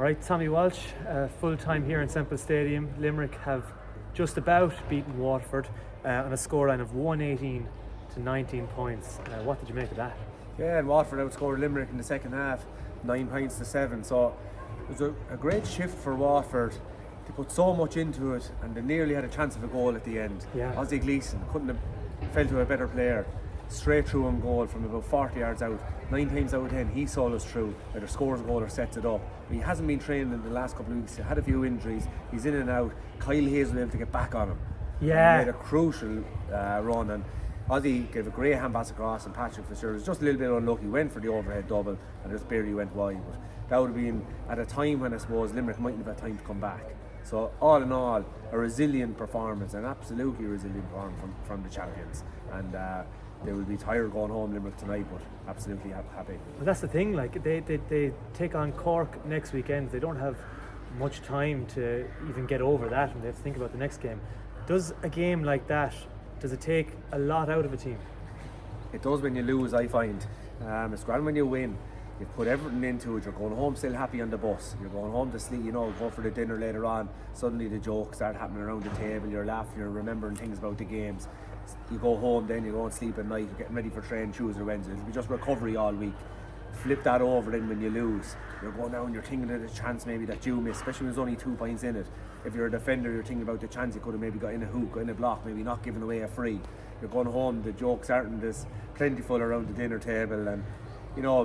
Alright, Tommy Walsh, full time here in Semple Stadium. Limerick have just about beaten Waterford on a scoreline of 118 to 19 points. What did you make of that? Yeah, and Waterford outscored Limerick in the second half, 9 points to 7. So it was a great shift for Waterford. They put so much into it and they nearly had a chance of a goal at the end. Yeah. Ozzy Gleeson couldn't have fell to a better player. Straight through on goal from about 40 yards out. 9 times out of 10 he saw us through, either scores a goal or sets it up. But he hasn't been trained in the last couple of weeks. He had a few injuries, he's in and out. Kyle Hayes was able to get back on him. Yeah. He made a crucial run, and Ozzy gave a great hand pass across, and Patrick Fisher was just a little bit unlucky, went for the overhead double and just barely went wide. But that would have been at a time when I suppose Limerick mightn't have had time to come back. So all in all, a resilient performance, an absolutely resilient performance from the champions. And they will be tired going home Limerick tonight, but absolutely happy. Well, that's the thing, like they take on Cork next weekend. They don't have much time to even get over that, and they have to think about the next game. Does a game like that, does it take a lot out of a team? It does when you lose, I find. It's grand when you win. You've put everything into it. You're going home still happy on the bus. You're going home to sleep, go for the dinner later on. Suddenly the jokes start happening around the table. You're laughing, you're remembering things about the games. You go home, then you go and sleep at night. You're getting ready for training Tuesday or Wednesday. It'll be just recovery all week. Flip that over then when you lose. You're going down, you're thinking of the chance maybe that you missed, especially when there's only 2 points in it. If you're a defender, you're thinking about the chance you could have maybe got in a hook, got in a block, maybe not giving away a free. You're going home, the jokes aren't this plentiful around the dinner table, and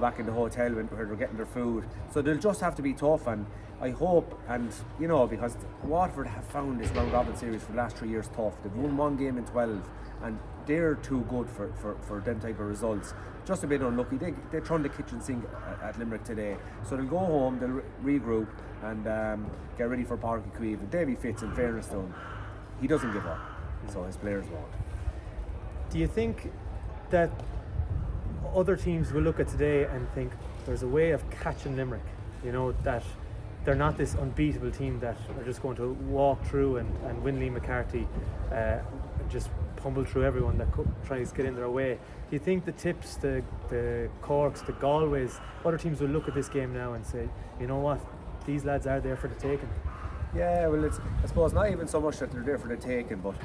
back in the hotel where they're getting their food. So they'll just have to be tough, and I hope, and because Waterford have found this round robin series for the last 3 years tough. They've won 1 game in 12, and they're too good for them type of results. Just a bit unlucky. They thrown the kitchen sink at Limerick today. So they'll go home, they'll regroup and get ready for Páirc Uí Chaoimh. And Davy Fitz, in fairness to him, he doesn't give up, so his players won't. Do you think that other teams will look at today and think there's a way of catching Limerick, that they're not this unbeatable team that are just going to walk through and win Lee McCarthy and just pummel through everyone that tries to get in their way? Do you think the Tips, the Corks, the Galways, other teams will look at this game now and say, you know what, these lads are there for the taking? Yeah, well, it's, I suppose, not even so much that they're there for the taking, but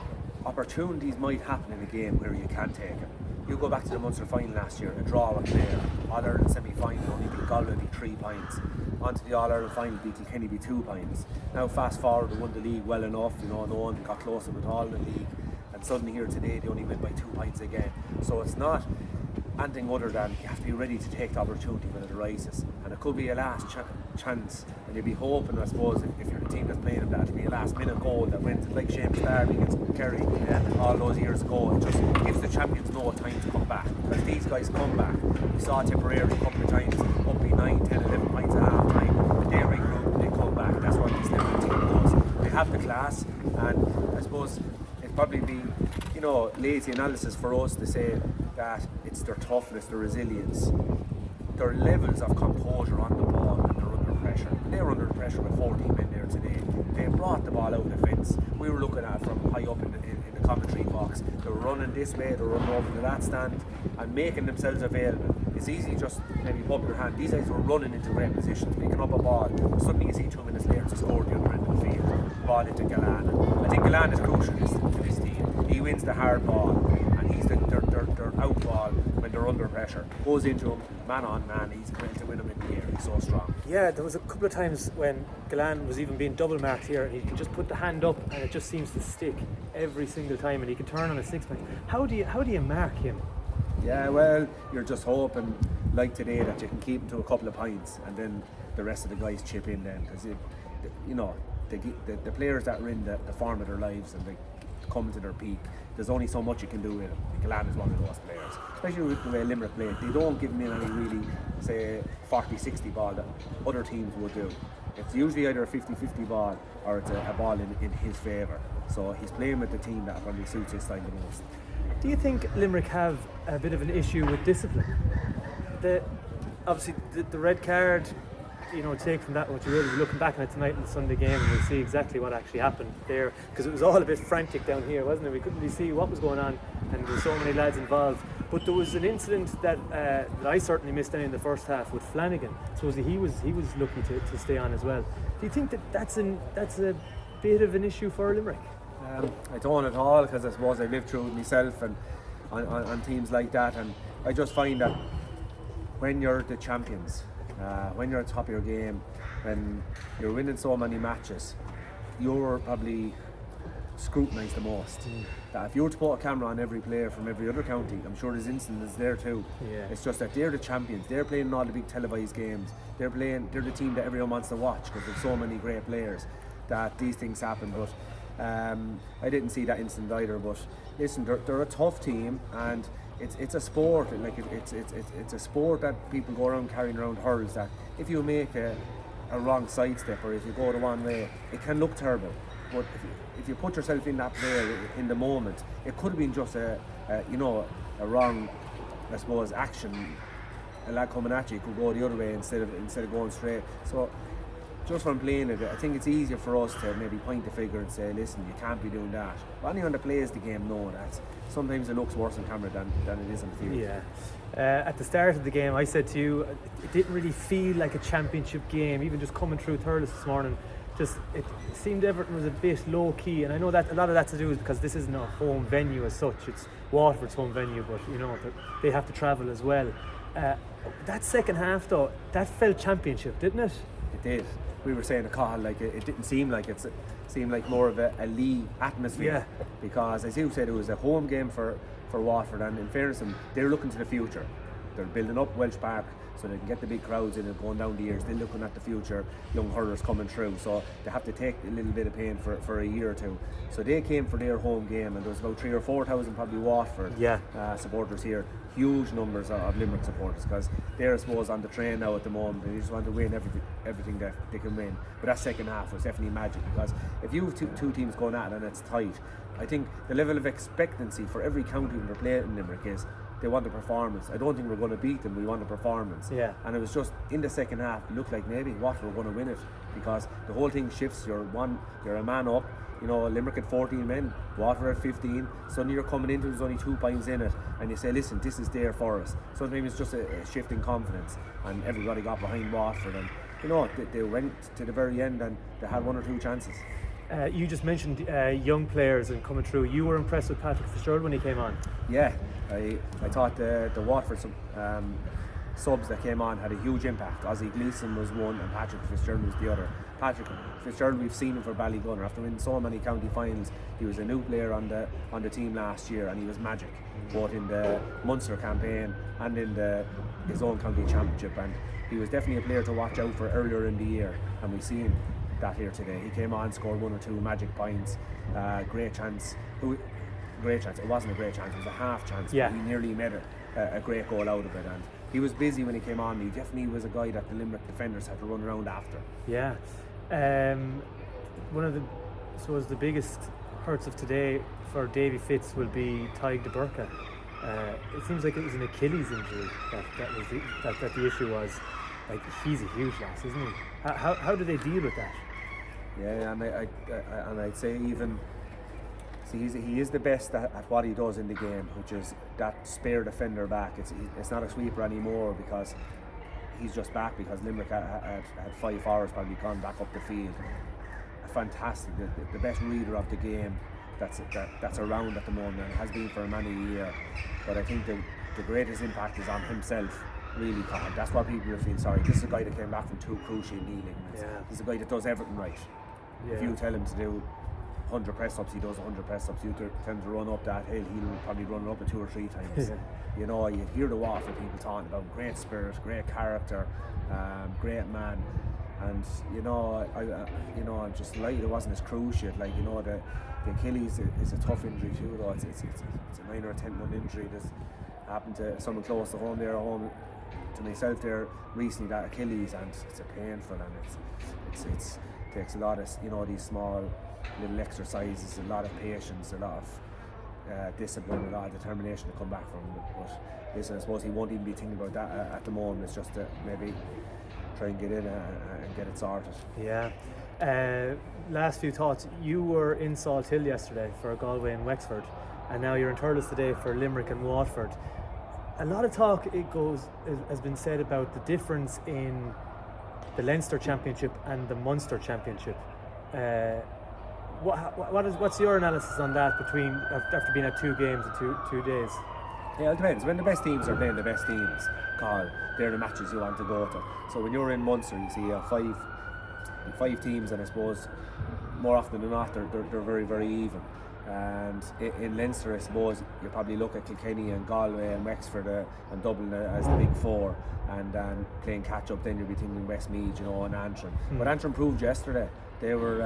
opportunities might happen in a game where you can take it. You go back to the Munster final last year, a draw with Clare, All-Ireland semi-final, only beat Galway, beat 3 points. Onto the All-Ireland final, beat Kilkenny, beat 2 points. Now fast forward, they won the league well enough, no one got closer with all the league. And suddenly here today, they only win by 2 points again. So it's not anything other than you have to be ready to take the opportunity when it arises. And it could be a last chance, and you'll be hoping, I suppose, if you're the team that's playing that, it'll be a last minute goal that wins, like Seamus Darby against Kerry all those years ago. It just gives the champions no time to come back, because these guys come back. We saw Tipperary a couple of times up be 9, 10, 11 points at half time, but they regroup and they come back. That's what this Limerick team does. They have the class, and I suppose it'd probably be lazy analysis for us to say that it's their toughness, their resilience, their levels of composure on the ball, and they're under pressure. They were under pressure with 14 men there today. They brought the ball out of the fence. We were looking at it from high up in the commentary box. They were running this way, they were running over to that stand and making themselves available. It's easy just maybe put your hand. These guys were running into great positions, picking up a ball. Suddenly you see 2 minutes later to score the other end of the field. Ball into Galan. I think Galan is crucial to this team. He wins the hard ball, and he's their out ball when they're under pressure. Goes into him, man on man, he's going to win him in the air. He's so strong. Yeah, there was a couple of times when Galan was even being double marked here, and he can just put the hand up and it just seems to stick every single time, and he can turn on a 6-point. How do you mark him? Yeah, well, you're just hoping, like today, that you can keep him to a couple of points, and then the rest of the guys chip in then, because the players that are in the form of their lives and they come to their peak, there's only so much you can do with him. Galan is one of those players, especially with the way Limerick play. They don't give him in any really, say, 40-60 ball that other teams would do. It's usually either a 50-50 ball or it's a ball in his favour. So he's playing with the team that probably suits his style the most. Do you think Limerick have a bit of an issue with discipline? Obviously the red card take from that what you will be looking back on it tonight in the Sunday game, and we'll see exactly what actually happened there, because it was all a bit frantic down here, wasn't it? We couldn't really see what was going on, and there were so many lads involved. But there was an incident that I certainly missed in the first half with Flanagan. So he was lucky to stay on as well. Do you think that's a bit of an issue for Limerick? I don't at all, because I suppose I lived through it myself and on teams like that, and I just find that when you're the champions, when you're at the top of your game, when you're winning so many matches, you're probably scrutinised the most. That if you were to put a camera on every player from every other county, I'm sure there's incidents there too. Yeah. It's just that they're the champions. They're playing in all the big televised games. They're the team that everyone wants to watch, because there's so many great players that these things happen. But I didn't see that incident either. But listen, they're a tough team, and it's a sport. Like it's a sport that people go around carrying around hurls. That if you make a wrong sidestep, or if you go the one way, it can look terrible. But if you put yourself in that player in the moment, it could have been just a wrong, I suppose, action. A lad coming at you could go the other way instead of going straight. So just from playing it, I think it's easier for us to maybe point the finger and say, listen, you can't be doing that. But anyone that plays the game know that sometimes it looks worse on camera than it is on the field. Yeah. At the start of the game, I said to you, it didn't really feel like a championship game. Even just coming through Thurles this morning, it seemed Everton was a bit low key, and I know that a lot of that to do is because this isn't a home venue as such. It's Waterford's home venue, but they have to travel as well. That second half though, that felt championship, didn't it? It did. We were saying to Cathal, like it didn't seem like it seemed like more of a league atmosphere. Yeah. Because as you said, it was a home game for Waterford, and in fairness, they're looking to the future. They're building up Welsh Park so they can get the big crowds in and going down the years. They're looking at the future, young hurlers coming through, so they have to take a little bit of pain for a year or two. So they came for their home game, and there was about 3,000 or 4,000 probably Waterford supporters here. Huge numbers of Limerick supporters, because they're, I suppose, on the train now at the moment. They just want to win everything that they can win. But that second half was definitely magic, because if you have two teams going at it and it's tight, I think the level of expectancy for every county when they're playing in Limerick is they want a performance. I don't think we're going to beat them, we want a performance. Yeah. And it was just in the second half, it looked like maybe Waterford were going to win it, because the whole thing shifts. You're a man up. Limerick at 14 men, Waterford at 15. Suddenly you're coming into, there's only 2 points in it, and you say, listen, this is there for us. Sometimes it's just a shift in confidence, and everybody got behind Waterford, and they went to the very end, and they had 1 or 2 chances. You just mentioned young players and coming through. You were impressed with Patrick Fitzgerald when he came on. Yeah, I thought the Waterford subs that came on had a huge impact. Ozzie Gleeson was one, and Patrick Fitzgerald was the other. Patrick Fitzgerald, we've seen him for Ballygunner. After winning so many county finals, he was a new player on the team last year, and he was magic, both in the Munster campaign and in his own county championship. And he was definitely a player to watch out for earlier in the year, and we've seen that here today. He came on, scored 1 or 2 magic points, great chance. It wasn't a great chance, it was a half chance. Yeah. He nearly made a great goal out of it, and he was busy when he came on. He definitely was a guy that the Limerick defenders had to run around after. Yeah. One of the biggest hurts of today for Davy Fitz will be Taig de Burka. It seems like it was an Achilles injury that the issue was. Like, he's a huge loss, isn't he? How do they deal with that? Yeah, and I'd say even he is the best at what he does in the game, which is that spare defender back. It's not a sweeper anymore, because he's just back because Limerick had 5 forwards probably gone back up the field. Fantastic, the best reader of the game that's around at the moment, and has been for many years. But I think the greatest impact is on himself. Really, Colin. That's what people will feel sorry. This is a guy that came back from 2 cruciate knee ligaments. Yeah. He's a guy that does everything right. Yeah. If you tell him to do 100 press-ups, he does 100 press-ups. You tell him to run up that hill, he'll probably run it up 2 or 3 times. You hear the Waterford people talking about great spirit, great character, great man. And I'm just delighted it wasn't as cruciate. Like, the Achilles is a tough injury too, though. It's a 9 or 10 month injury that's happened to someone close to home there, to myself there recently, that Achilles, and it's a painful, and it takes a lot of these small little exercises, a lot of patience, a lot of discipline, a lot of determination to come back from it. But listen, I suppose he won't even be thinking about that at the moment. It's just maybe try and get in and get it sorted. Yeah. Last few thoughts. You were in Salt Hill yesterday for Galway and Wexford, and now you're in Thurles today for Limerick and Waterford. A lot of talk has been said about the difference in the Leinster Championship and the Munster Championship. What's your analysis on that between after being at 2 games in two days? Yeah, it depends. When the best teams are playing the best teams, Carl, they're the matches you want to go to. So when you're in Munster, you see five teams, and I suppose more often than not they're very, very even. And in Leinster, I suppose you probably look at Kilkenny and Galway and Wexford and Dublin as the big four, and playing catch up. Then you'll be thinking Westmeath, and Antrim. But Antrim proved yesterday. They were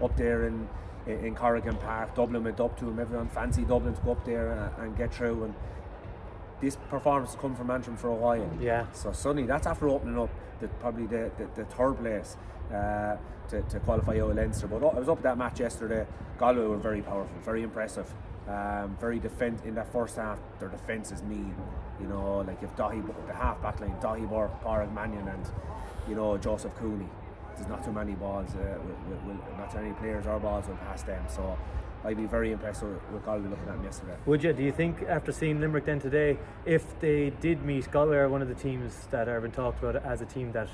up there in Corrigan Park. Dublin went up to them. Everyone fancied Dublin to go up there and get through. And this performance has come from Antrim for a while. Yeah. So suddenly, that's after opening up probably the third place to qualify out of Leinster. But I was up at that match yesterday. Galway were very powerful, very impressive. Very in that first half. Their defence is mean. Like if the half back line, Dahi Burke, Parag Mannion, and Joseph Cooney. There's not too many balls, not too many players or balls will pass them. So I'd be very impressed with Galway looking at them yesterday. Would you? Do you think after seeing Limerick then today, if they did meet, Galway are one of the teams that are being talked about as a team that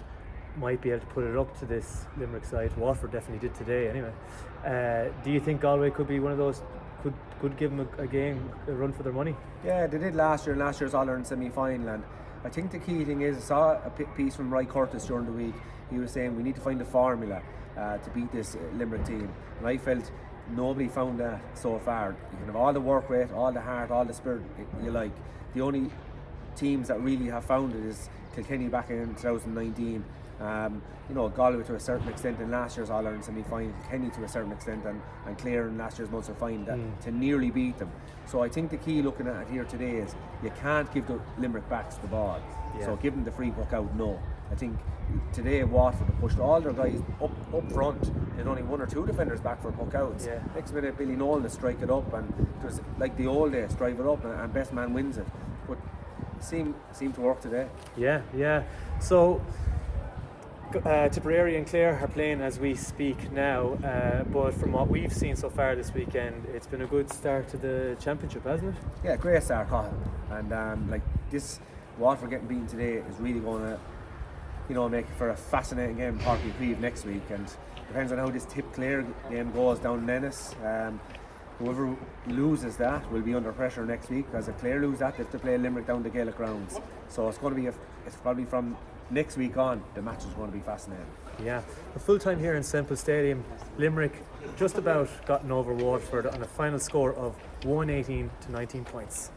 might be able to put it up to this Limerick side? Waterford definitely did today anyway. Do you think Galway could be one of those, could give them a run for their money? Yeah, they did last year, and last year's All-Ireland semi-final. And I think the key thing is, I saw a piece from Roy Curtis during the week. He was saying we need to find a formula to beat this Limerick team, and I felt nobody found that so far. You can have all the work rate, all the heart, all the spirit you like. The only teams that really have found it is Kilkenny back in 2019. Galway to a certain extent in last year's All-Ireland semi-final, Kenny to a certain extent, and Clare in last year's Munster final to nearly beat them. So I think the key looking at it here today is you can't give the Limerick backs the ball. Yeah. So give them the free puck out, no. I think today Waterford have pushed all their guys up front. They had only 1 or 2 defenders back for puck outs. Yeah. Next minute Billy Nolan to strike it up, and it was like the old days, drive it up and best man wins it. But seemed to work today. Yeah. So Tipperary and Clare are playing as we speak now, but from what we've seen so far this weekend, it's been a good start to the championship, hasn't it? Yeah, great start, Cathal. And like this, Waterford getting beaten today is really going to, make for a fascinating game in Páirc Uí Chaoimh next week. And depends on how this Clare game goes down in Ennis. Whoever loses that will be under pressure next week, because if Clare lose that, they have to play Limerick down the Gaelic grounds. So it's going to be it's probably from next week on, the match is going to be fascinating. Yeah, the full time here in Semple Stadium, Limerick just about gotten over Waterford on a final score of 118 to 19 points.